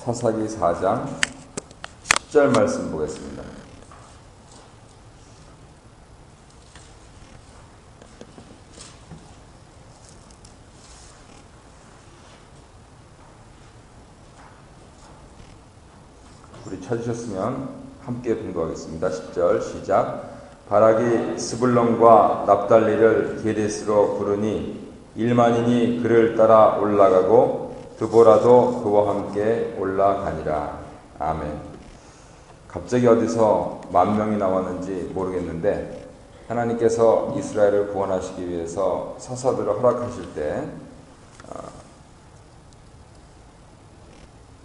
사사기 4장 10절 말씀 보겠습니다. 우리 찾으셨으면 함께 분도하겠습니다. 10절 시작. 바락이 스불론과 납달리를 게데스로 부르니 1만인이 그를 따라 올라가고 드보라도 그와 함께 올라가니라. 아멘. 갑자기 어디서 10,000명이 나왔는지 모르겠는데 하나님께서 이스라엘을 구원하시기 위해서 사사들을 허락하실 때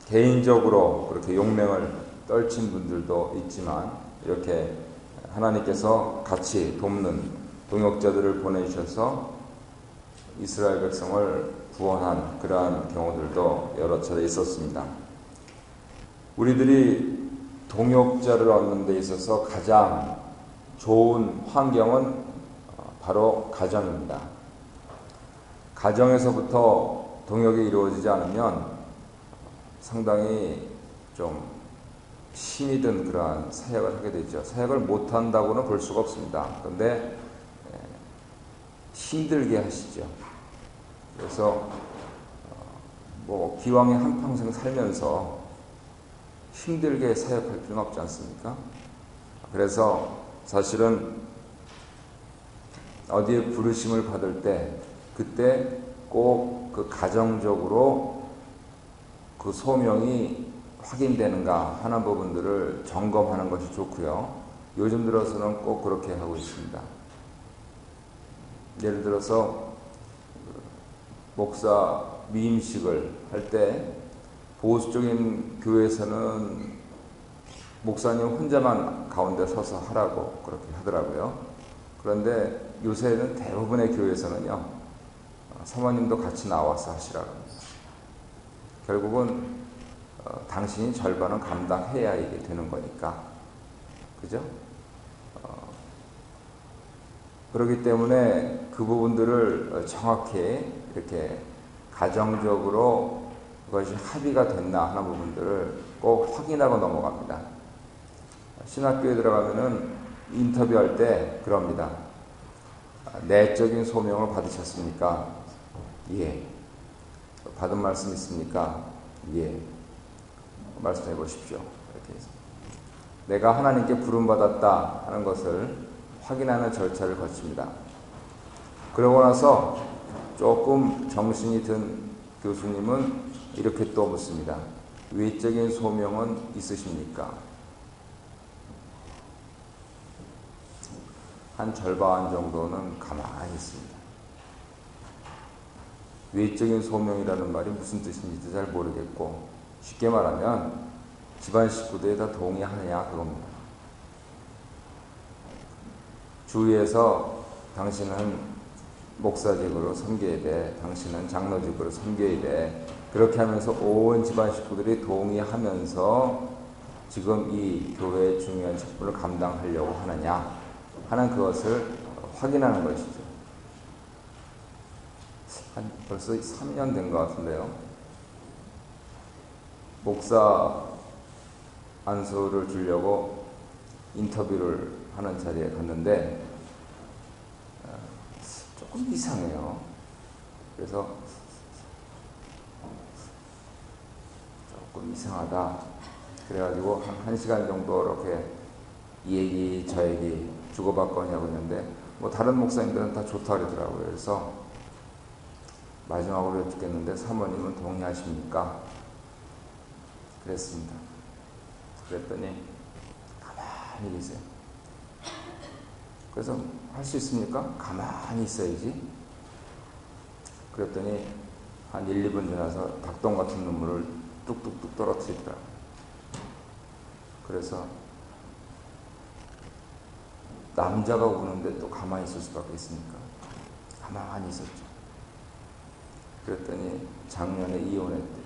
개인적으로 그렇게 용맹을 떨친 분들도 있지만 이렇게 하나님께서 같이 돕는 동역자들을 보내주셔서 이스라엘 백성을 구원한 그러한 경우들도 여러 차례 있었습니다. 우리들이 동역자를 얻는 데 있어서 가장 좋은 환경은 바로 가정입니다. 가정에서부터 동역이 이루어지지 않으면 상당히 좀 힘이 든 그러한 사역을 하게 되죠. 사역을 못한다고는 볼 수가 없습니다. 그런데 힘들게 하시죠. 그래서 기왕에 한평생 살면서 힘들게 사역할 필요는 없지 않습니까? 그래서 사실은 어디에 부르심을 받을 때 그때 꼭 그 가정적으로 그 소명이 확인되는가 하는 부분들을 점검하는 것이 좋고요. 요즘 들어서는 꼭 그렇게 하고 있습니다. 예를 들어서 목사 위임식을 할 때 보수적인 교회에서는 목사님 혼자만 가운데 서서 하라고 그렇게 하더라고요. 그런데 요새는 대부분의 교회에서는요, 사모님도 같이 나와서 하시라고 합니다. 결국은 당신이 절반은 감당해야 이게 되는 거니까. 그죠? 그렇기 때문에 그 부분들을 정확히 이렇게 가정적으로 그것이 합의가 됐나 하는 부분들을 꼭 확인하고 넘어갑니다. 신학교에 들어가면은 인터뷰할 때 그럽니다. 내적인 소명을 받으셨습니까? 예. 받은 말씀 있습니까? 예. 말씀해 보십시오. 이렇게 해서 내가 하나님께 부름받았다 하는 것을 확인하는 절차를 거칩니다. 그러고 나서 조금 정신이 든 교수님은 이렇게 또 묻습니다. 외적인 소명은 있으십니까? 한 절반 정도는 가만히 있습니다. 외적인 소명이라는 말이 무슨 뜻인지도 잘 모르겠고, 쉽게 말하면 집안 식구들이 다 동의하느냐 그겁니다. 주위에서 당신은 목사직으로 섬겨야 돼, 당신은 장로직으로 섬겨야 돼, 그렇게 하면서 온 집안 식구들이 동의하면서 지금 이 교회의 중요한 직분을 감당하려고 하느냐 하는 그것을 확인하는 것이죠. 벌써 3년 된 것 같은데요. 목사 안수를 주려고 인터뷰를 하는 자리에 갔는데 조금 이상해요. 그래서 조금 이상하다. 그래가지고 한 1시간 정도 이렇게 이 얘기 저 얘기 주고받고 하냐고 했는데 다른 목사님들은 다 좋다 그러더라고요. 그래서 마지막으로 여쭙겠는데 사모님은 동의하십니까? 그랬습니다. 그랬더니 가만히 계세요. 그래서 할 수 있습니까? 가만히 있어야지. 그랬더니 한 1, 2분 지나서 닭똥 같은 눈물을 뚝뚝뚝 떨어뜨리더라고요. 그래서 남자가 우는데 또 가만히 있을 수밖에 있습니까? 가만히 있었죠. 그랬더니 작년에 이혼했대.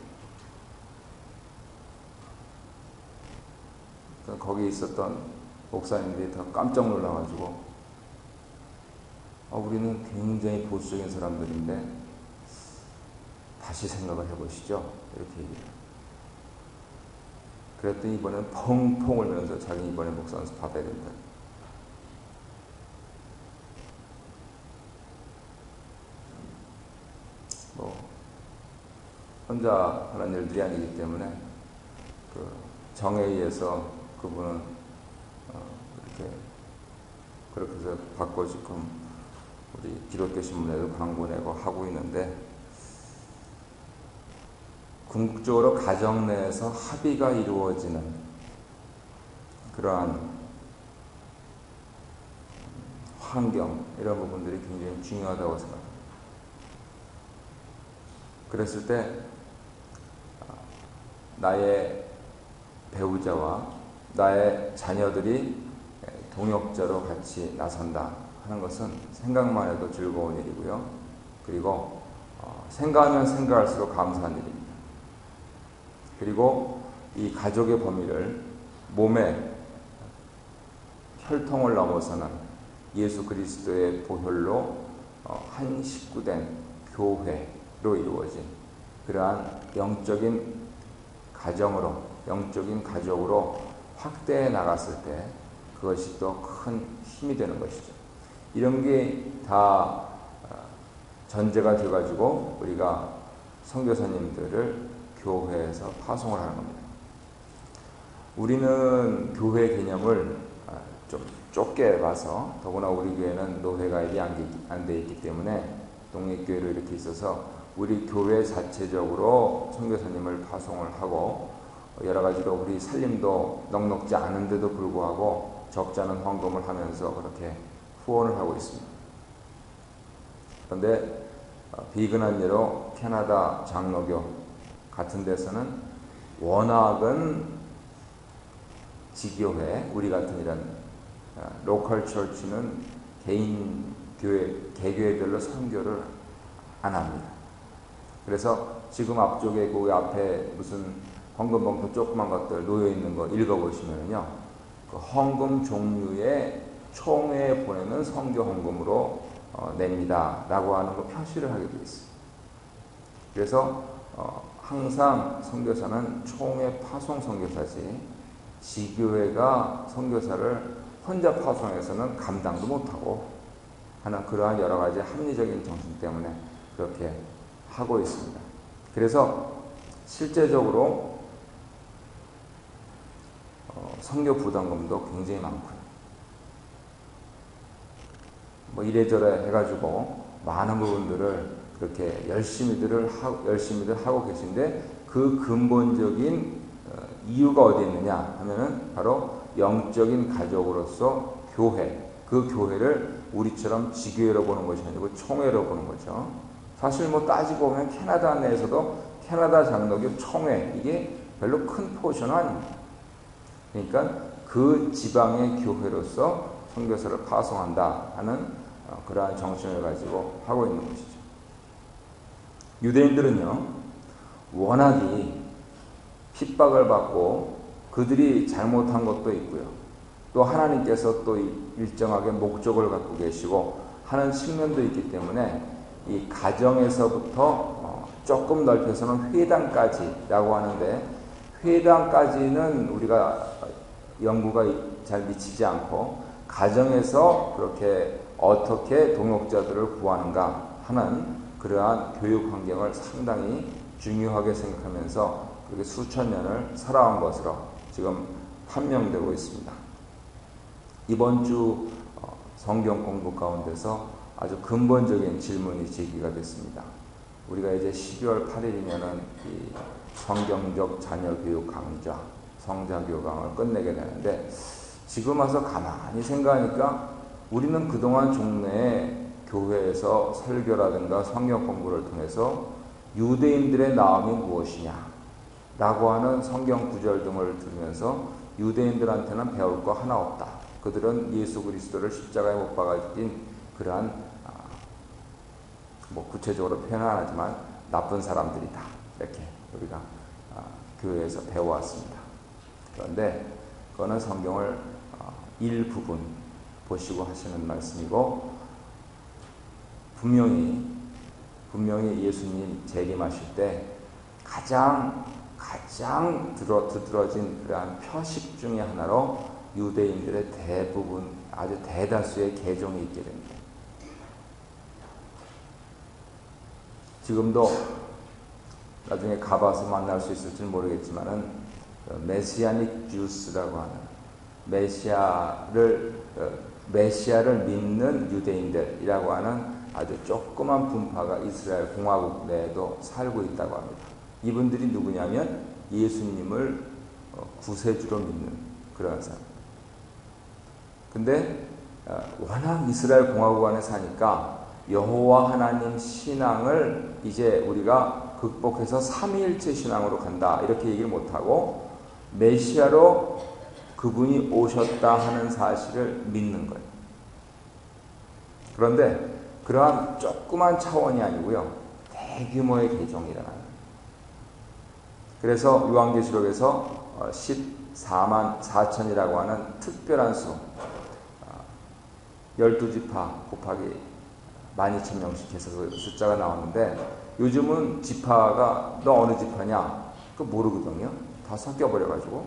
거기 있었던 목사님들이 다 깜짝 놀라가지고 우리는 굉장히 보수적인 사람들인데 다시 생각을 해보시죠. 이렇게 얘기해요. 그랬더니 이번엔 펑펑 울면서 자기 이번에 목사 연수 받아야 된다. 혼자 하는 일들이 아니기 때문에 그 정에 의해서 그분은 그렇게 해서 받고 지금 우리 기독교 신문에도 광고 내고 하고 있는데, 궁극적으로 가정 내에서 합의가 이루어지는 그러한 환경, 이런 부분들이 굉장히 중요하다고 생각합니다. 그랬을 때 나의 배우자와 나의 자녀들이 동역자로 같이 나선다 하는 것은 생각만 해도 즐거운 일이고요. 그리고 생각하면 생각할수록 감사한 일입니다. 그리고 이 가족의 범위를 몸의 혈통을 넘어서는 예수 그리스도의 보혈로 한 식구된 교회로 이루어진 그러한 영적인 가정으로, 영적인 가족으로 확대해 나갔을 때 그것이 또 큰 힘이 되는 것이죠. 이런 게 다 전제가 되어가지고 우리가 선교사님들을 교회에서 파송을 하는 겁니다. 우리는 교회 개념을 좀 좁게 봐서, 더구나 우리 교회는 노회 가입이 안 돼 있기 때문에 독립교회로 이렇게 있어서 우리 교회 자체적으로 선교사님을 파송을 하고 여러 가지로 우리 살림도 넉넉지 않은데도 불구하고 적지 않은 헌금을 하면서 그렇게 후원을 하고 있습니다. 그런데 비근한 예로 캐나다 장로교 같은 데서는 워낙은 지교회, 우리 같은 이런 로컬 처치는 개인 교회, 개교회별로 선교를 안 합니다. 그래서 지금 앞쪽에 그 앞에 무슨 헌금 봉투 조그만 것들 놓여 있는 거 읽어보시면요, 그 헌금 종류의 총회에 보내는 선교 헌금으로 냅니다 라고 하는 거 표시를 하게 되어 있습니다. 그래서 항상 선교사는 총회 파송 선교사지, 지교회가 선교사를 혼자 파송해서는 감당도 못하고 하는 그러한 여러 가지 합리적인 정신 때문에 그렇게 하고 있습니다. 그래서 실제적으로 선교 부담금도 굉장히 많고요. 뭐 이래저래 해가지고 많은 부분들을 그렇게 열심히들 하고 계신데, 그 근본적인 이유가 어디 있느냐 하면은 바로 영적인 가족으로서 교회, 그 교회를 우리처럼 지교회로 보는 것이 아니고 총회로 보는 거죠. 사실 뭐 따지고 보면 캐나다 내에서도 캐나다 장로교 총회, 이게 별로 큰 포션은 아닙니다. 그러니까 그 지방의 교회로서 선교사를 파송한다 하는 그러한 정신을 가지고 하고 있는 것이죠. 유대인들은요, 워낙이 핍박을 받고 그들이 잘못한 것도 있고요, 또 하나님께서 또 일정하게 목적을 갖고 계시고 하는 측면도 있기 때문에 이 가정에서부터 조금 넓혀서는 회당까지라고 하는데, 회당까지는 우리가 연구가 잘 미치지 않고 가정에서 그렇게 어떻게 동역자들을 구하는가 하는 그러한 교육 환경을 상당히 중요하게 생각하면서 그렇게 수천 년을 살아온 것으로 지금 판명되고 있습니다. 이번 주 성경 공부 가운데서 아주 근본적인 질문이 제기가 됐습니다. 우리가 이제 12월 8일이면은 이 성경적 자녀교육 강좌, 성자교강을 끝내게 되는데, 지금 와서 가만히 생각하니까 우리는 그동안 종래에 교회에서 설교라든가 성경 공부를 통해서 유대인들의 나음이 무엇이냐 라고 하는 성경 구절 등을 들으면서 유대인들한테는 배울 거 하나 없다. 그들은 예수 그리스도를 십자가에 못 박아진 그러한 뭐 구체적으로 표현은 안 하지만 나쁜 사람들이다. 이렇게 우리가 교회에서 배워왔습니다. 그런데 그거는 성경을 일부분 보시고 하시는 말씀이고, 분명히 예수님 재림하실 때 가장 가장 두드러진 그러한 표식 중의 하나로 유대인들의 대부분, 아주 대다수의 개종이 있게 됩니다. 지금도 나중에 가봐서 만날 수 있을지는 모르겠지만은 메시아닉 주스라고 하는 메시아를 믿는 유대인들이라고 하는 아주 조그만 분파가 이스라엘 공화국 내에도 살고 있다고 합니다. 이분들이 누구냐면 예수님을 구세주로 믿는 그런 사람. 근데 워낙 이스라엘 공화국 안에 사니까 여호와 하나님 신앙을 이제 우리가 극복해서 삼위일체 신앙으로 간다 이렇게 얘기를 못하고 메시아로 그분이 오셨다 하는 사실을 믿는 거예요. 그런데 그러한 조그만 차원이 아니고요, 대규모의 개종이 일어나요. 그래서 요한계시록에서 14만 4천이라고 하는 특별한 수, 12지파 곱하기 12,000명씩 해서 그 숫자가 나오는데, 요즘은 지파가 너 어느 지파냐? 그거 모르거든요. 다 섞여버려가지고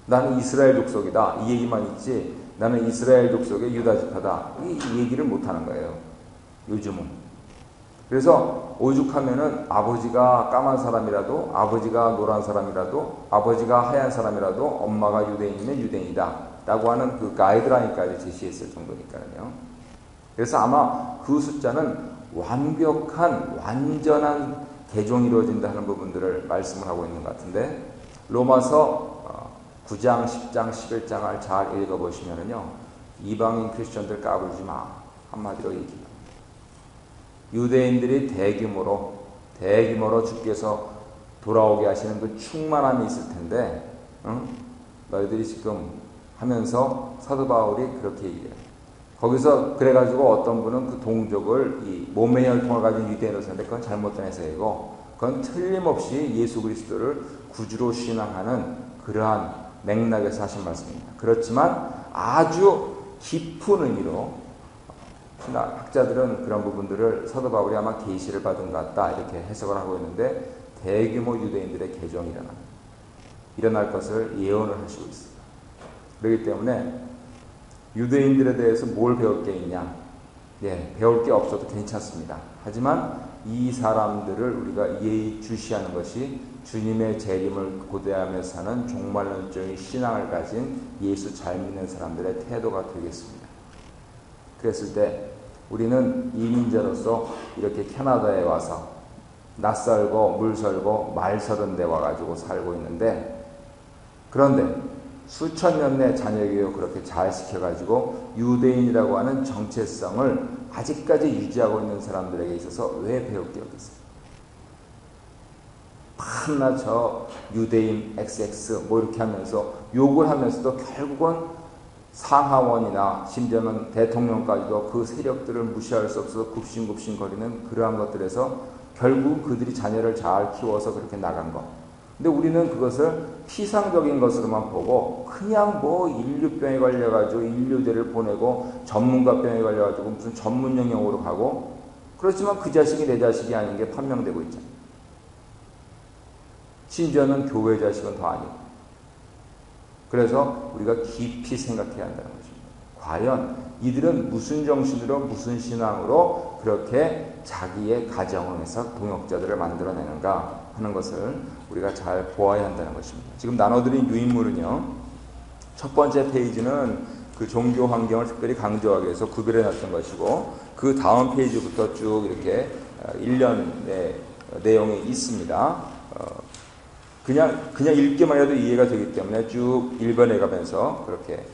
나는 이스라엘 족속이다 이 얘기만 있지 나는 이스라엘 족속의 유다 지파다 이 얘기를 못하는 거예요 요즘은. 그래서 오죽하면은 아버지가 까만 사람이라도, 아버지가 노란 사람이라도, 아버지가 하얀 사람이라도 엄마가 유대인이면 유대인이다 라고 하는 그 가이드라인까지 제시했을 정도니까요. 그래서 아마 그 숫자는 완전한 개종이 이루어진다 하는 부분들을 말씀을 하고 있는 것 같은데, 로마서 9장, 10장, 11장을 잘 읽어보시면은요, 이방인 크리스천들 까불지 마 한마디로 얘기합니다. 유대인들이 대규모로 주께서 돌아오게 하시는 그 충만함이 있을 텐데, 너희들이 지금 하면서 사도 바울이 그렇게 얘기해요. 거기서 그래가지고 어떤 분은 그 동족을 이 몸의 혈통을 가진 유대인으로 쓰는데 그건 잘못된 해석이고, 그건 틀림없이 예수 그리스도를 구주로 신앙하는 그러한 맥락에서 하신 말씀입니다. 그렇지만 아주 깊은 의미로 학자들은 그런 부분들을 사도 바울이 아마 계시를 받은 것 같다 이렇게 해석을 하고 있는데, 대규모 유대인들의 개종이 일어날 것을 예언을 하시고 있습니다. 그렇기 때문에 유대인들에 대해서 뭘 배울 게 있냐? 배울 게 없어도 괜찮습니다. 하지만 이 사람들을 우리가 예의주시하는 것이 주님의 재림을 고대하며 사는 종말론적인 신앙을 가진 예수 잘 믿는 사람들의 태도가 되겠습니다. 그랬을 때 우리는 이민자로서 이렇게 캐나다에 와서 낯설고 물설고 말설은 데 와가지고 살고 있는데, 그런데 수천 년 내 자녀교육 그렇게 잘 시켜가지고 유대인이라고 하는 정체성을 아직까지 유지하고 있는 사람들에게 있어서 왜 배울 게 없겠어요? 밤낮 저 유대인 XX 뭐 이렇게 하면서 욕을 하면서도 결국은 상하원이나 심지어는 대통령까지도 그 세력들을 무시할 수 없어서 굽신굽신거리는 그러한 것들에서 결국 그들이 자녀를 잘 키워서 그렇게 나간 것. 근데 우리는 그것을 피상적인 것으로만 보고 그냥 뭐 인류병에 걸려가지고 인류대를 보내고 전문가병에 걸려가지고 무슨 전문 영역으로 가고, 그렇지만 그 자식이 내 자식이 아닌 게 판명되고 있잖아요. 심지어는 교회 자식은 더 아니고. 그래서 우리가 깊이 생각해야 한다는 것입니다. 과연 이들은 무슨 정신으로 무슨 신앙으로 그렇게 자기의 가정을 해서 동역자들을 만들어내는가 하는 것을 우리가 잘 보아야 한다는 것입니다. 지금 나눠드린 유인물은요, 첫 번째 페이지는 그 종교 환경을 특별히 강조하기 위해서 구별해 놨던 것이고, 그 다음 페이지부터 쭉 이렇게 일련의 내용이 있습니다. 그냥 읽기만 해도 이해가 되기 때문에 쭉 읽어내 가면서 그렇게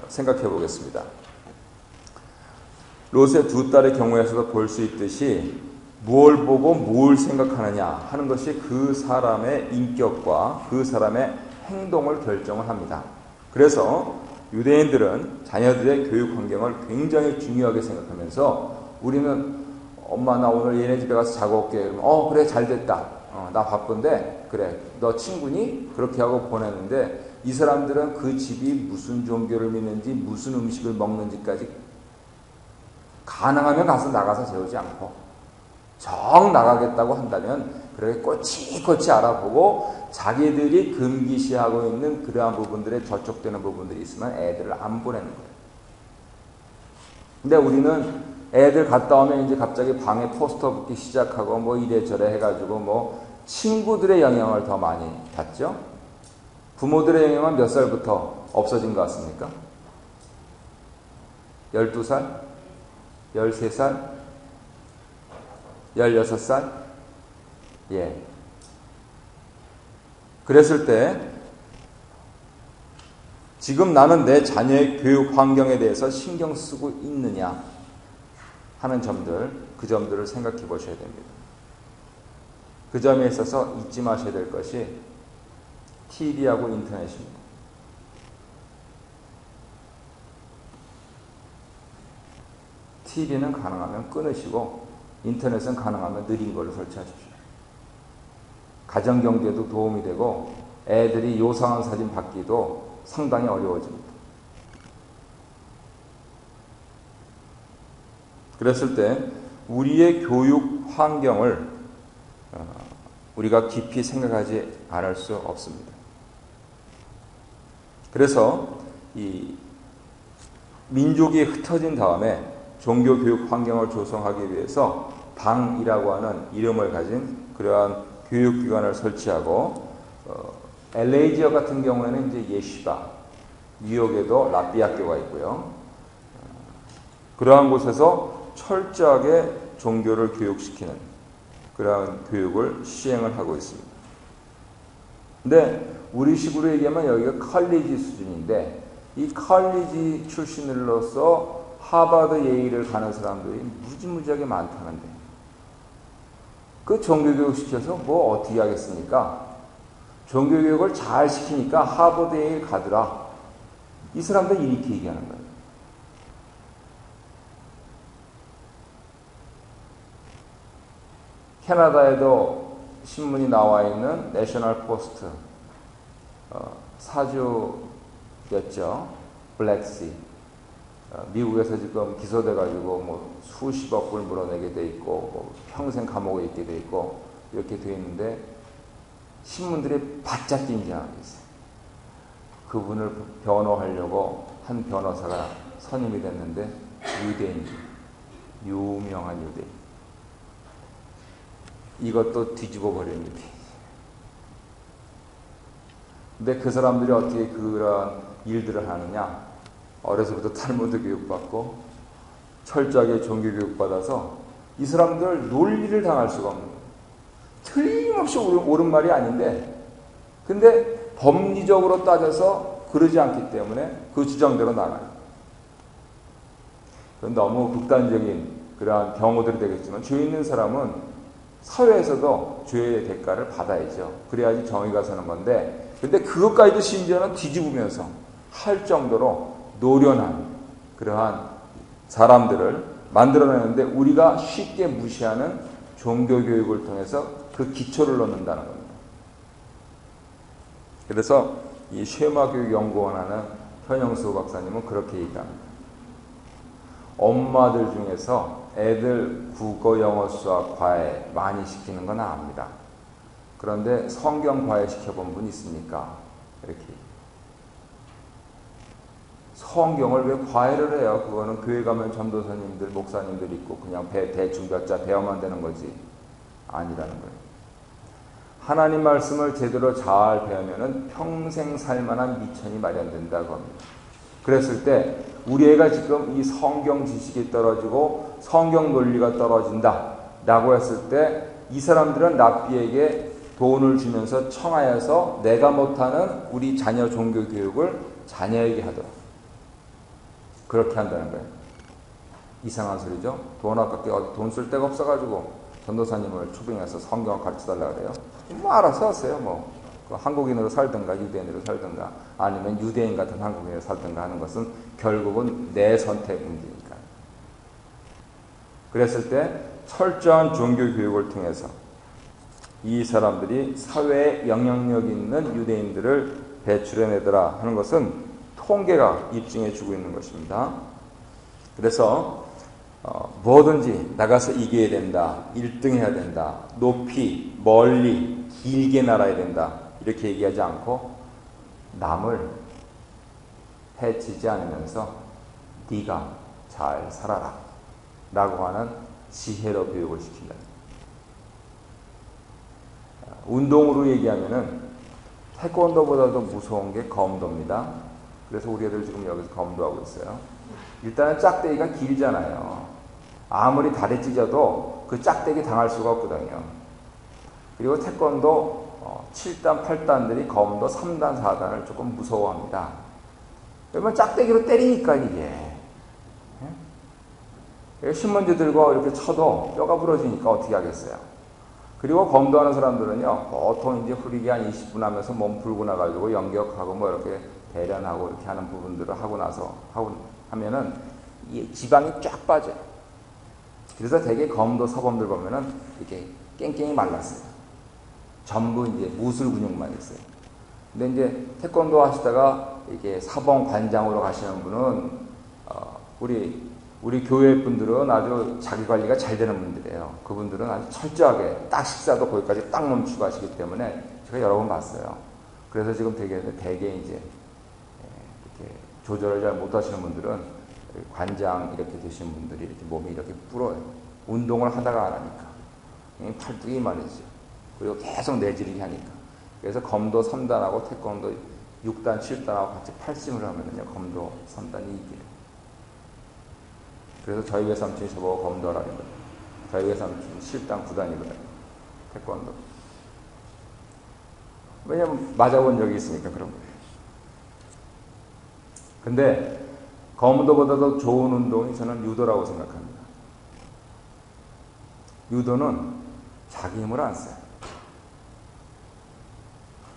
생각해 보겠습니다. 롯의 두 딸의 경우에서도 볼 수 있듯이 무엇을 보고 뭘 생각하느냐 하는 것이 그 사람의 인격과 그 사람의 행동을 결정을 합니다. 그래서 유대인들은 자녀들의 교육 환경을 굉장히 중요하게 생각하면서, 우리는 엄마 나 오늘 얘네 집에 가서 자고 올게. 그러면 그래 잘됐다. 나 바쁜데 그래 너 친구니? 그렇게 하고 보냈는데, 이 사람들은 그 집이 무슨 종교를 믿는지 무슨 음식을 먹는지까지 가능하면 가서 나가서 재우지 않고, 정 나가겠다고 한다면 그렇게 꼬치꼬치 알아보고 자기들이 금기시하고 있는 그러한 부분들에 저촉되는 부분들이 있으면 애들을 안 보내는 거예요. 근데 우리는 애들 갔다 오면 이제 갑자기 방에 포스터 붙기 시작하고 뭐 이래저래 해가지고 뭐 친구들의 영향을 더 많이 받죠. 부모들의 영향은 몇 살부터 없어진 것 같습니까? 12살? 13살? 16살? 예. 그랬을 때 지금 나는 내 자녀의 교육 환경에 대해서 신경 쓰고 있느냐 하는 점들, 그 점들을 생각해 보셔야 됩니다. 그 점에 있어서 잊지 마셔야 될 것이 TV하고 인터넷입니다. TV는 가능하면 끊으시고 인터넷은 가능하면 느린 걸로 설치하십시오. 가정경제도 도움이 되고 애들이 요상한 사진 받기도 상당히 어려워집니다. 그랬을 때 우리의 교육 환경을 우리가 깊이 생각하지 않을 수 없습니다. 그래서 이 민족이 흩어진 다음에 종교교육 환경을 조성하기 위해서 방이라고 하는 이름을 가진 그러한 교육기관을 설치하고 LA 지역 같은 경우에는 이제 예시바, 뉴욕에도 랍비 학교가 있고요. 그러한 곳에서 철저하게 종교를 교육시키는 그러한 교육을 시행을 하고 있습니다. 근데 우리식으로 얘기하면 여기가 컬리지 수준인데 이 컬리지 출신으로서 하버드 예일을 가는 사람들이 무지무지하게 많다는데 그 종교교육 시켜서 뭐 어떻게 하겠습니까? 종교교육을 잘 시키니까 하버드 예일 가더라. 이 사람들 이렇게 얘기하는 거예요. 캐나다에도 신문이 나와 있는 내셔널 포스트 사주였죠. 블랙시. 미국에서 지금 기소돼가지고 뭐 수십억 불 물어내게 돼 있고 뭐 평생 감옥에 있게 돼 있고 이렇게 돼 있는데 신문들이 바짝 긴장하고 있어요. 그분을 변호하려고 한 변호사가 선임이 됐는데 유대인, 유명한 유대인. 이것도 뒤집어 버리는 유대인. 근데 그 사람들이 어떻게 그런 일들을 하느냐? 어려서부터 탈무드 교육받고 철저하게 종교 교육받아서 이 사람들 논리를 당할 수가 없는 거예요. 틀림없이 옳은 말이 아닌데 근데 법리적으로 따져서 그러지 않기 때문에 그 주장대로 나가요. 그건 너무 극단적인 그러한 경우들이 되겠지만 죄 있는 사람은 사회에서도 죄의 대가를 받아야죠. 그래야지 정의가 서는 건데 근데 그것까지도 심지어는 뒤집으면서 할 정도로 노련한 그러한 사람들을 만들어내는데 우리가 쉽게 무시하는 종교교육을 통해서 그 기초를 놓는다는 겁니다. 그래서 이 쉐마교육연구원 하는 현영수 박사님은 그렇게 얘기합니다. 엄마들 중에서 애들 국어, 영어, 수학, 과외 많이 시키는 건 압니다. 그런데 성경 과외 시켜본 분 있습니까? 이렇게. 성경을 왜 과외를 해요? 그거는 교회 가면 전도사님들, 목사님들 있고 그냥 대충 몇 자 배워만 되는 거지. 아니라는 거예요. 하나님 말씀을 제대로 잘 배우면은 평생 살만한 미천이 마련된다고 합니다. 그랬을 때 우리 애가 지금 이 성경 지식이 떨어지고 성경 논리가 떨어진다 라고 했을 때 이 사람들은 랍비에게 돈을 주면서 청하여서 내가 못하는 우리 자녀 종교 교육을 자녀에게 하도록 그렇게 한다는 거예요. 이상한 소리죠. 돈 아깝게 돈 쓸 데가 없어가지고 전도사님을 초빙해서 성경을 가르쳐달라고 그래요. 뭐 알아서 하세요. 뭐 한국인으로 살든가 유대인으로 살든가 아니면 유대인 같은 한국인으로 살든가 하는 것은 결국은 내 선택 문제니까. 그랬을 때 철저한 종교 교육을 통해서 이 사람들이 사회에 영향력 있는 유대인들을 배출해내더라 하는 것은 통계가 입증해 주고 있는 것입니다. 그래서 뭐든지 나가서 이겨야 된다, 1등 해야 된다, 높이, 멀리, 길게 날아야 된다 이렇게 얘기하지 않고 남을 해치지 않으면서 네가 잘 살아라 라고 하는 지혜로 교육을 시킨다. 운동으로 얘기하면은 태권도보다도 무서운 게 검도입니다. 그래서 우리 애들 지금 여기서 검도하고 있어요. 일단은 짝대기가 길잖아요. 아무리 다리 찢어도 그 짝대기 당할 수가 없거든요. 그리고 태권도 7단, 8단들이 검도 3단, 4단을 조금 무서워합니다. 왜냐면 짝대기로 때리니까 이게. 신문지 들고 이렇게 쳐도 뼈가 부러지니까 어떻게 하겠어요. 그리고 검도하는 사람들은요, 보통 이제 후리기 한 20분 하면서 몸 풀고 나가지고 연격하고 뭐 이렇게 대련하고 이렇게 하는 부분들을 하고 나서 하면은 이 지방이 쫙 빠져요. 그래서 되게 검도 서범들 보면은 이렇게 깽깽이 말랐어요. 전부 이제 무술 근육만 있어요. 근데 이제 태권도 하시다가 이게 사범 관장으로 가시는 분은 우리 교회 분들은 아주 자기 관리가 잘 되는 분들이에요. 그분들은 아주 철저하게 딱 식사도 거기까지 딱 멈추고 하시기 때문에 제가 여러 번 봤어요. 그래서 지금 되게 이제 이렇게 조절을 잘 못하시는 분들은 관장 이렇게 되신 분들이 이렇게 몸이 이렇게 불어요. 운동을 하다가 안 하니까 팔뚝이 말이죠. 그리고 계속 내지르기 하니까. 그래서 검도 3단하고 태권도 6단, 7단하고 같이 8심을 하면은요 검도 3단이 이겨요. 그래서 저희 외삼촌이 저보고 검도하라는 거예요. 저희 외삼촌이 7단 9단이거든요. 태권도. 왜냐면 맞아본 적이 있으니까 그런 거예요. 근데 검도보다도 좋은 운동이 저는 유도라고 생각합니다. 유도는 자기 힘을 안 써요.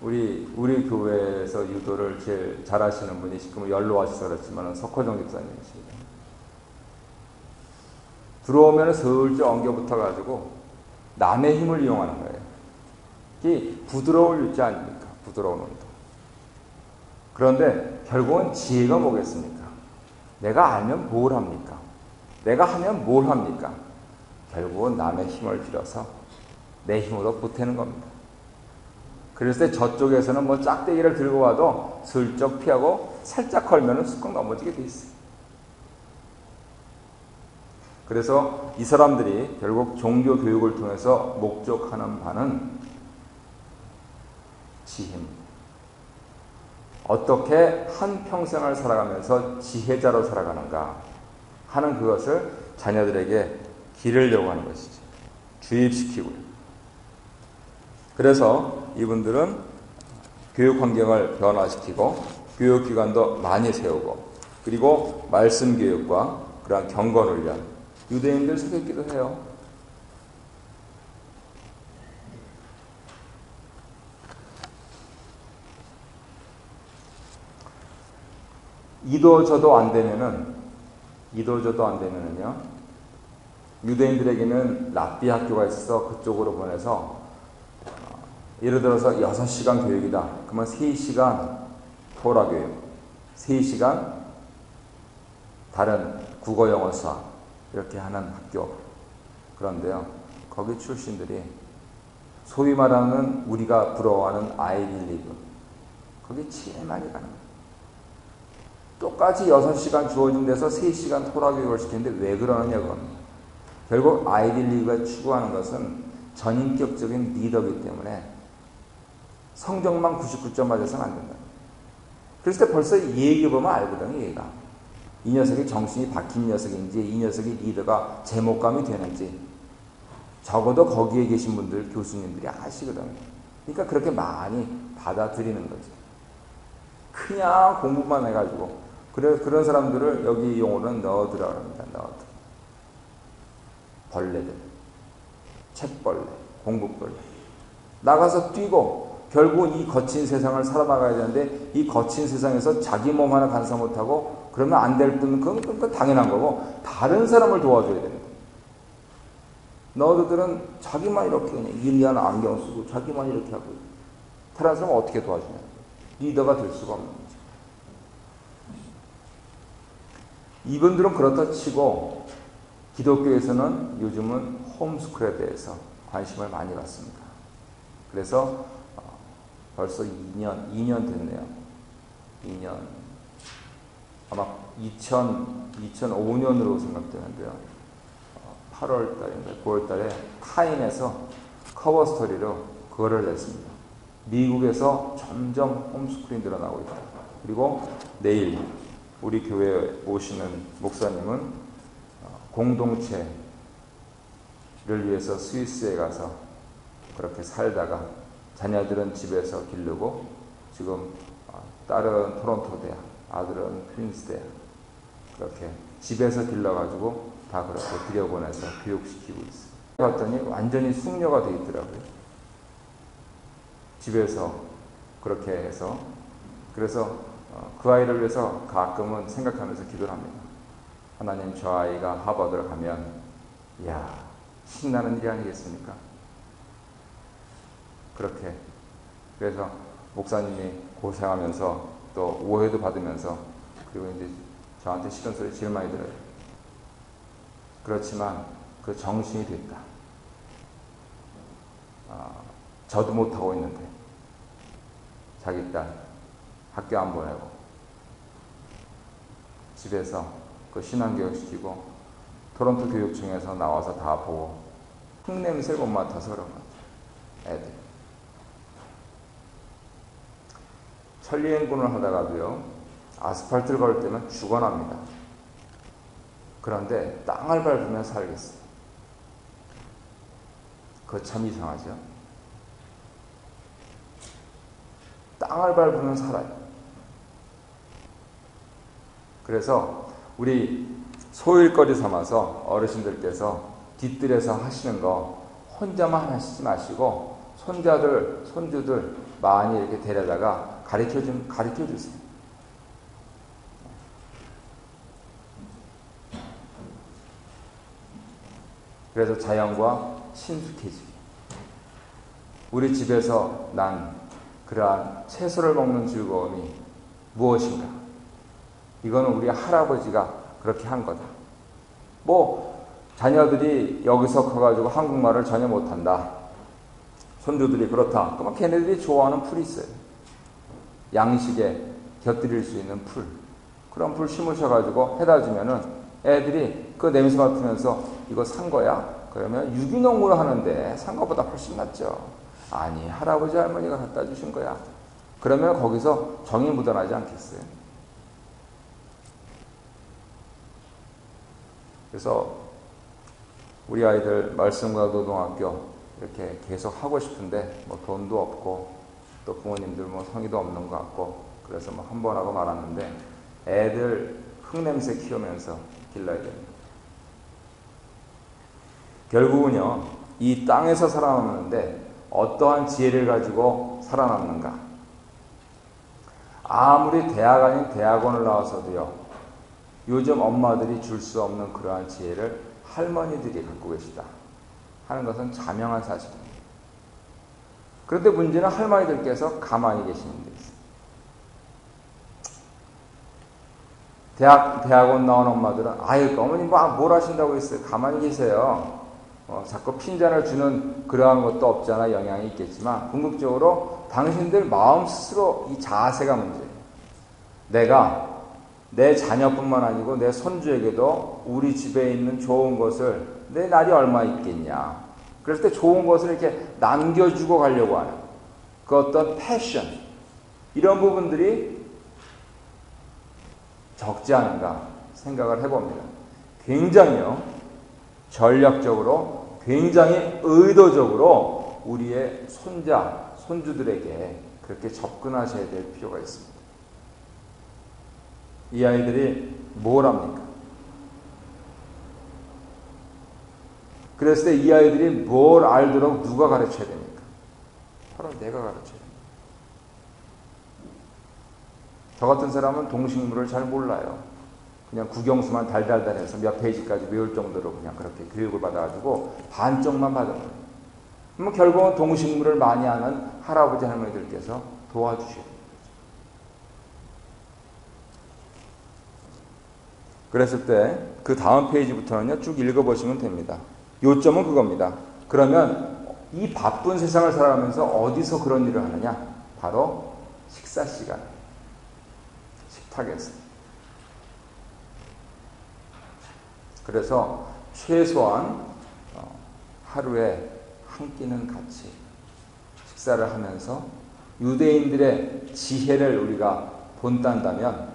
우리 교회에서 유도를 제일 잘하시는 분이 지금 연로하셔서 그렇지만 석호정 집사님이십니다. 들어오면 슬쩍 엉겨붙어가지고 남의 힘을 이용하는 거예요. 이게 부드러울 유지 아닙니까? 부드러운 운동. 그런데 결국은 지혜가 뭐겠습니까? 내가 알면 뭘 합니까? 내가 하면 뭘 합니까? 결국은 남의 힘을 빌어서 내 힘으로 보태는 겁니다. 그래서 저쪽에서는 뭐 짝대기를 들고 와도 슬쩍 피하고 살짝 걸면은 쑥 넘어지게 돼 있어요. 그래서 이 사람들이 결국 종교 교육을 통해서 목적하는 바는 지혜입니다. 어떻게 한 평생을 살아가면서 지혜자로 살아가는가 하는 그것을 자녀들에게 기르려고 하는 것이죠. 주입시키고요. 그래서 이분들은 교육 환경을 변화시키고 교육기관도 많이 세우고 그리고 말씀 교육과 그러한 경건훈련 유대인들 속였기도 해요. 이도저도 안 되면은요, 유대인들에게는 랍비 학교가 있어서 그쪽으로 보내서, 예를 들어서 6시간 교육이다. 그러면 3시간 토라 교육, 3시간 다른 국어, 영어, 수학, 이렇게 하는 학교. 그런데요, 거기 출신들이 소위 말하는 우리가 부러워하는 아이빌리그, 거기 제일 많이 가는 거예요. 똑같이 6시간 주어진 데서 3시간 토라 교육을 시키는데 왜 그러느냐고 합니다. 결국 아이빌리그가 추구하는 것은 전인격적인 리더이기 때문에 성적만 99점 맞아서는 안 된다. 그랬을 때 벌써 이 얘기 보면 알거든요, 얘가. 이 녀석이 정신이 박힌 녀석인지, 이 녀석이 리더가 제목감이 되는지, 적어도 거기에 계신 분들, 교수님들이 아시거든요. 그러니까 그렇게 많이 받아들이는 거죠. 그냥 공부만 해가지고. 그런 사람들을 여기 용어는 너드라고 합니다. 너드. 벌레들. 책벌레. 공부벌레. 나가서 뛰고 결국은 이 거친 세상을 살아나가야 되는데 이 거친 세상에서 자기 몸 하나 간사 못하고 그러면 안 될 뿐 그건 당연한 거고 다른 사람을 도와줘야 됩니다. 너드들은 자기만 이렇게 그냥 일리한 안경 쓰고 자기만 이렇게 하고 다른 사람은 어떻게 도와주냐. 리더가 될 수가 없는 거죠. 이분들은 그렇다 치고 기독교에서는 요즘은 홈스쿨에 대해서 관심을 많이 받습니다. 그래서 벌써 2년 됐네요. 2년. 아마 2005년으로 생각되는데요. 8월 달인가 9월 달에 타임에서 커버 스토리로 그거를 냈습니다. 미국에서 점점 홈스쿨이 늘어나고 있다. 그리고 내일 우리 교회에 오시는 목사님은 공동체를 위해서 스위스에 가서 그렇게 살다가 자녀들은 집에서 기르고 지금 딸은 토론토 대학, 아들은 퀸스 대학 그렇게 집에서 길러가지고 다 그렇게 들여보내서 교육시키고 있어요. 봤더니 완전히 숙녀가 돼 있더라고요. 집에서 그렇게 해서. 그래서 그 아이를 위해서 가끔은 생각하면서 기도를 합니다. 하나님, 저 아이가 하버드를 가면 이야, 신나는 일이 아니겠습니까? 그렇게. 그래서 목사님이 고생하면서 또 오해도 받으면서 그리고 이제 저한테 싫은 소리 제일 많이 들어요. 그렇지만 그 정신이 됐다. 저도 못하고 있는데 자기 딸 학교 안 보내고 집에서 그 신앙교육 시키고 토론토 교육청에서 나와서 다 보고 흙냄새를 못 맡아서 그런 거죠. 애들. 천리행군을 하다가도요, 아스팔트를 걸을 때면 죽어납니다. 그런데 땅을 밟으면 살겠어요. 그거 참 이상하죠? 땅을 밟으면 살아요. 그래서 우리 소일거리 삼아서 어르신들께서 뒤뜰에서 하시는 거 혼자만 하시지 마시고 손자들, 손주들 많이 이렇게 데려다가 가르쳐 주세요. 그래서 자연과 친숙해지기. 우리 집에서 난 그러한 채소를 먹는 즐거움이 무엇인가? 이거는 우리 할아버지가 그렇게 한 거다. 뭐 자녀들이 여기서 커가지고 한국말을 전혀 못한다. 손주들이 그렇다. 그러면 걔네들이 좋아하는 풀이 있어요. 양식에 곁들일 수 있는 풀. 그런 풀 심으셔가지고 해다 주면은 애들이 그 냄새 맡으면서 이거 산 거야? 그러면 유기농으로 하는데 산 거보다 훨씬 낫죠. 아니, 할아버지 할머니가 갖다 주신 거야. 그러면 거기서 정이 묻어나지 않겠어요? 그래서 우리 아이들 말씀과 노동학교 이렇게 계속 하고 싶은데 뭐 돈도 없고 또 부모님들 뭐 성의도 없는 것 같고 그래서 뭐 한 번 하고 말았는데 애들 흙냄새 키우면서 길러야 됩니다. 결국은요, 이 땅에서 살아남는데 어떠한 지혜를 가지고 살아남는가? 아무리 대학 아닌 대학원을 나와서도요, 요즘 엄마들이 줄 수 없는 그러한 지혜를 할머니들이 갖고 계시다 하는 것은 자명한 사실입니다. 그런데 문제는 할머니들께서 가만히 계시는 데 있어요. 대학원 나온 엄마들은 아유, 어머니 뭘 하신다고 했어요? 가만히 계세요. 자꾸 핀잔을 주는 그러한 것도 없잖아. 영향이 있겠지만 궁극적으로 당신들 마음 스스로 이 자세가 문제예요. 내가 내 자녀뿐만 아니고 내 손주에게도 우리 집에 있는 좋은 것을 내 날이 얼마 있겠냐. 그럴 때 좋은 것을 이렇게 남겨주고 가려고 하는 그 어떤 패션, 이런 부분들이 적지 않은가 생각을 해봅니다. 굉장히요, 전략적으로, 굉장히 의도적으로 우리의 손자, 손주들에게 그렇게 접근하셔야 될 필요가 있습니다. 이 아이들이 뭘 합니까? 그랬을 때 이 아이들이 뭘 알도록 누가 가르쳐야 됩니까? 바로 내가 가르쳐야 됩니다. 저 같은 사람은 동식물을 잘 몰라요. 그냥 국영수만 달달달해서 몇 페이지까지 외울 정도로 그냥 그렇게 교육을 받아가지고 반쪽만 받은 거예요. 그러면 결국은 동식물을 많이 아는 할아버지 할머니들께서 도와주셔야 됩니다. 그랬을 때 그 다음 페이지부터는요, 쭉 읽어보시면 됩니다. 요점은 그겁니다. 그러면 이 바쁜 세상을 살아가면서 어디서 그런 일을 하느냐? 바로 식사 시간, 식탁에서. 그래서 최소한 하루에 한 끼는 같이 식사를 하면서 유대인들의 지혜를 우리가 본딴다면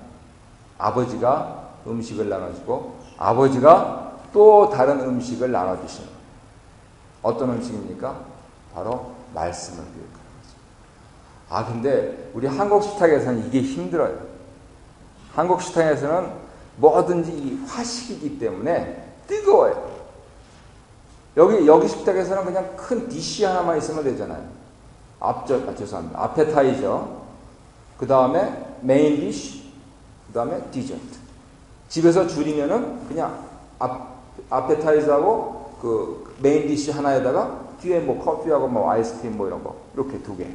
아버지가 음식을 나눠주고 아버지가 또 다른 음식을 나눠주시는, 어떤 음식입니까? 바로 말씀을 교육하는 거죠. 근데 우리 한국 식탁에서는 이게 힘들어요. 한국 식탁에서는 뭐든지 이 화식이기 때문에 뜨거워요. 여기 식탁에서는 그냥 큰 디시 하나만 있으면 되잖아요. 죄송합니다. 아페타이저, 그 다음에 메인 디시, 그 다음에 디저트. 집에서 줄이면은 그냥 아페타이저하고 그 메인 디시 하나에다가 뒤에 뭐 커피하고 뭐 아이스크림 뭐 이런 거 이렇게 2개.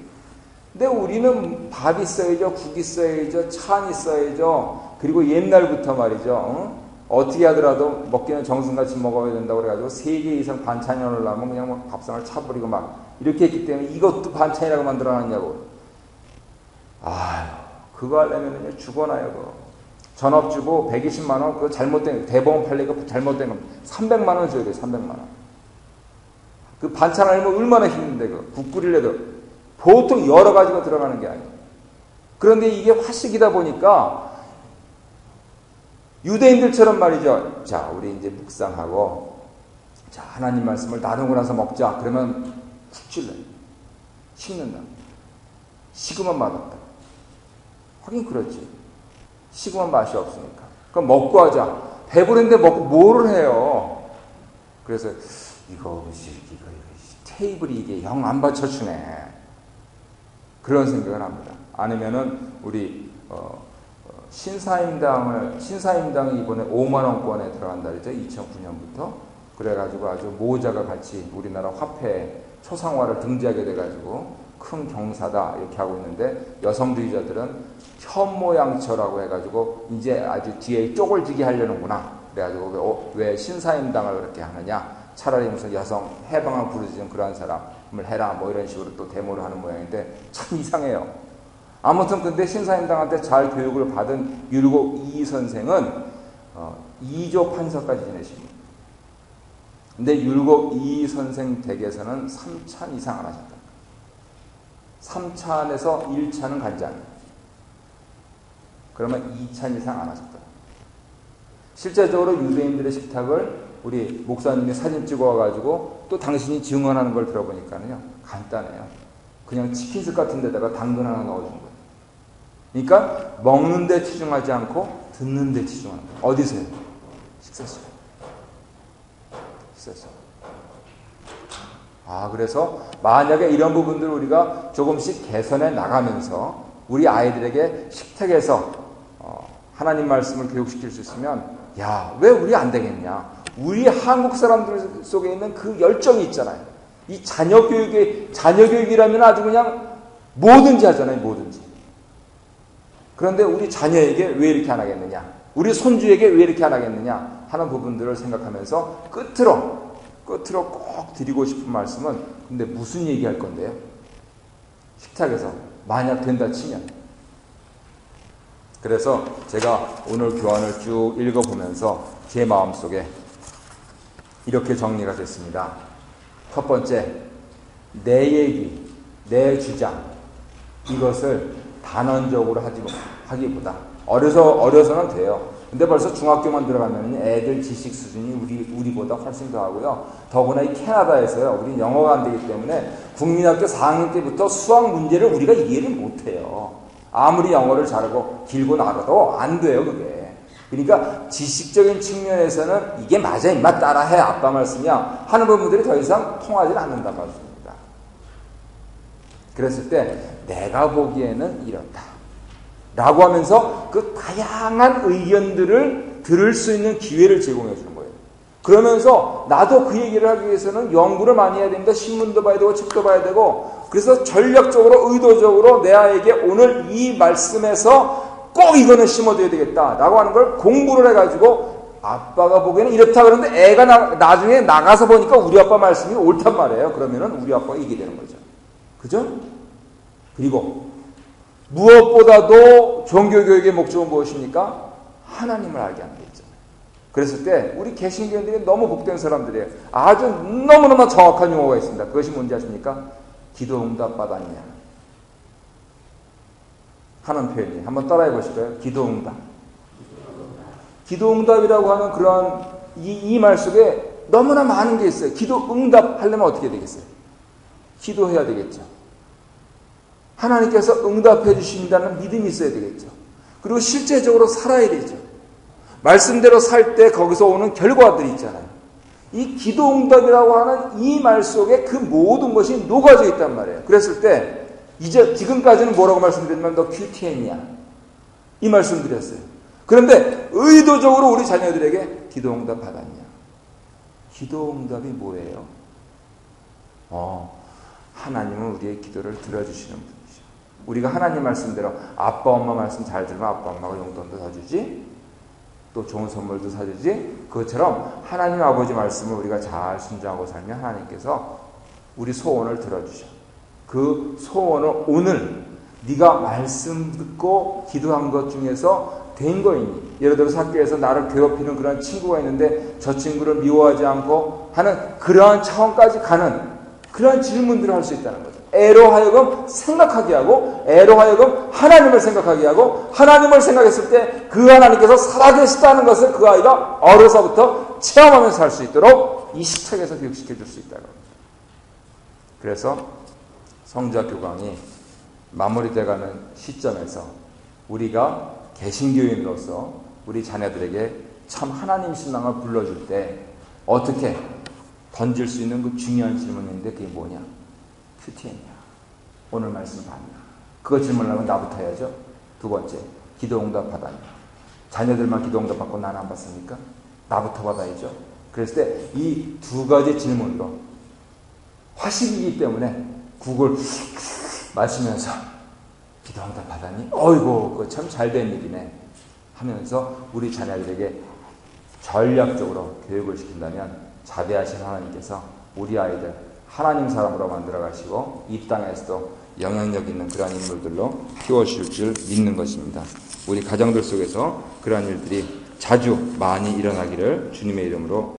근데 우리는 밥이 있어야죠, 국이 있어야죠, 찬이 있어야죠. 그리고 옛날부터 말이죠. 어떻게 하더라도 먹기는 정성같이 먹어야 된다고 그래가지고 3개 이상 반찬이 올라오면 그냥 뭐 밥상을 차버리고 막 이렇게 했기 때문에 이것도 반찬이라고 만들어놨냐고. 그거 하려면요 죽어나요. 그거. 전업주고 120만 원, 그거 잘못된, 대법원 팔리고 잘못된 건 300만 원 줘야 돼요. 300만 원. 그 반찬 알면 얼마나 힘든데, 국 끓이려도 보통 여러 가지가 들어가는 게 아니에요. 그런데 이게 화식이다 보니까 유대인들처럼 말이죠. 자, 우리 이제 묵상하고, 자, 하나님 말씀을 나누고 나서 먹자. 그러면 푹 찔러요. 식는다. 식으면 맛없다. 하긴 그렇지. 식으면 맛이 없으니까. 그럼 먹고 하자. 배부른데 먹고 뭐를 해요? 그래서 이거 테이블이 이게 영 안 받쳐주네. 그런 생각을 합니다. 아니면은 우리 신사임당이 이번에 5만 원권에 들어간다 그랬죠. 2009년부터. 그래가지고 아주 모자가 같이 우리나라 화폐 초상화를 등재하게 돼가지고 큰 경사다 이렇게 하고 있는데, 여성주의자들은 현모양처라고 해가지고 이제 아주 뒤에 쪽을 지게 하려는구나. 그래가지고 왜 신사임당을 그렇게 하느냐? 차라리 무슨 여성 해방을 부르짖은 그러한 사람을 해라. 뭐 이런 식으로 또 데모를 하는 모양인데 참 이상해요. 아무튼 근데 신사임당한테 잘 교육을 받은 율곡 이 선생은 2조 판서까지 지내십니다. 근데 율곡 이 선생 댁에서는 3찬 이상 안 하셨다. 3찬에서 1찬은 간지 않아요. 그러면 2찬 이상 안 하셨다. 실제적으로 유대인들의 식탁을 우리 목사님이 사진 찍어와가지고 또 당신이 증언하는 걸 들어보니까요, 간단해요. 그냥 치킨스 같은 데다가 당근 하나 넣어준 거예요. 그러니까 먹는 데 치중하지 않고 듣는 데 치중하는 거예요. 어디서요? 식사 시간. 식사 시간. 그래서 만약에 이런 부분들을 우리가 조금씩 개선해 나가면서 우리 아이들에게 식탁에서 하나님 말씀을 교육시킬 수 있으면, 왜 우리 안 되겠냐? 우리 한국 사람들 속에 있는 그 열정이 있잖아요. 이 자녀 교육이라면 아주 그냥 뭐든지 하잖아요, 뭐든지. 그런데 우리 자녀에게 왜 이렇게 안 하겠느냐? 우리 손주에게 왜 이렇게 안 하겠느냐? 하는 부분들을 생각하면서 끝으로 꼭 드리고 싶은 말씀은, 근데 무슨 얘기할 건데요? 식탁에서 만약 된다 치면. 그래서 제가 오늘 교환을 쭉 읽어보면서 제 마음속에 이렇게 정리가 됐습니다. 첫 번째, 내 얘기, 내 주장, 이것을 단언적으로 하기보다 어려서는 돼요. 근데 벌써 중학교만 들어가면 애들 지식 수준이 우리보다 훨씬 더 하고요. 더구나 이 캐나다에서요, 우리 영어가 안 되기 때문에 국민학교 4학년 때부터 수학 문제를 우리가 이해를 못해요. 아무리 영어를 잘하고 길고 나가도 안 돼요, 그게. 그러니까 지식적인 측면에서는 이게 맞아, 임마 따라해, 아빠 말씀이야 하는 부분들이 더 이상 통하지 않는단 말씀입니다. 그랬을 때 내가 보기에는 이렇다 라고 하면서 그 다양한 의견들을 들을 수 있는 기회를 제공해 주는 거예요. 그러면서 나도 그 얘기를 하기 위해서는 연구를 많이 해야 됩니다. 신문도 봐야 되고 책도 봐야 되고. 그래서 전략적으로 의도적으로 내 아이에게 오늘 이 말씀에서 꼭 이거는 심어둬야 되겠다라고 하는 걸 공부를 해가지고 아빠가 보기에는 이렇다 그러는데 애가 나중에 나가서 보니까 우리 아빠 말씀이 옳단 말이에요. 그러면은 우리 아빠가 이기게 되는 거죠. 그죠? 그리고 무엇보다도 종교교육의 목적은 무엇입니까? 하나님을 알게 하는 게 있잖아요. 그랬을 때 우리 개신교인들이 너무 복된 사람들이에요. 아주 너무너무 정확한 용어가 있습니다. 그것이 뭔지 아십니까? 기도 응답 받았냐 하는 표현이에요. 한번 따라해 보실까요? 기도 응답. 기도 응답이라고 하는 그러한 이 말 속에 너무나 많은 게 있어요. 기도 응답 하려면 어떻게 되겠어요? 기도해야 되겠죠. 하나님께서 응답해 주신다는 믿음이 있어야 되겠죠. 그리고 실제적으로 살아야 되죠. 말씀대로 살 때 거기서 오는 결과들이 있잖아요. 이 기도 응답이라고 하는 이 말 속에 그 모든 것이 녹아져 있단 말이에요. 그랬을 때 이제 지금까지는 뭐라고 말씀드렸냐면 너 큐티했냐 이 말씀 드렸어요. 그런데 의도적으로 우리 자녀들에게 기도 응답 받았냐. 기도 응답이 뭐예요? 하나님은 우리의 기도를 들어주시는 분이죠. 우리가 하나님 말씀대로 아빠 엄마 말씀 잘 들으면 아빠 엄마가 용돈도 사주지 또 좋은 선물도 사주지. 그것처럼 하나님 아버지 말씀을 우리가 잘 순종하고 살면 하나님께서 우리 소원을 들어주셔. 그 소원을 오늘 네가 말씀 듣고 기도한 것 중에서 된 거이니. 예를 들어서 학교에서 나를 괴롭히는 그런 친구가 있는데 저 친구를 미워하지 않고 하는 그러한 차원까지 가는 그런 질문들을 할 수 있다는 거죠. 애로 하여금 생각하게 하고 애로 하여금 하나님을 생각하게 하고 하나님을 생각했을 때 그 하나님께서 살아계시다는 것을 그 아이가 어려서부터 체험하면서 살 수 있도록 이 식탁에서 교육시켜 줄 수 있다는 겁니다. 그래서 성자교 강이 마무리돼가는 시점에서 우리가 개신교인으로서 우리 자녀들에게 참 하나님 신앙을 불러줄 때 어떻게 던질 수 있는 그 중요한 질문인데 그게 뭐냐? 큐티했냐? 오늘 말씀 봤냐? 그거 질문하면 나부터 해야죠. 두 번째, 기도 응답 받았냐? 자녀들만 기도 응답 받고 나는 안 받습니까? 나부터 받아야죠. 그랬을 때 이 두 가지 질문으로 화식이기 때문에 국을 마시면서 기도 응답 받았니? 어이구 그거 참 잘된 일이네 하면서 우리 자녀들에게 전략적으로 교육을 시킨다면 자비하신 하나님께서 우리 아이들 하나님 사람으로 만들어 가시고 이 땅에서도 영향력 있는 그러한 인물들로 키워주실 줄 믿는 것입니다. 우리 가정들 속에서 그러한 일들이 자주 많이 일어나기를 주님의 이름으로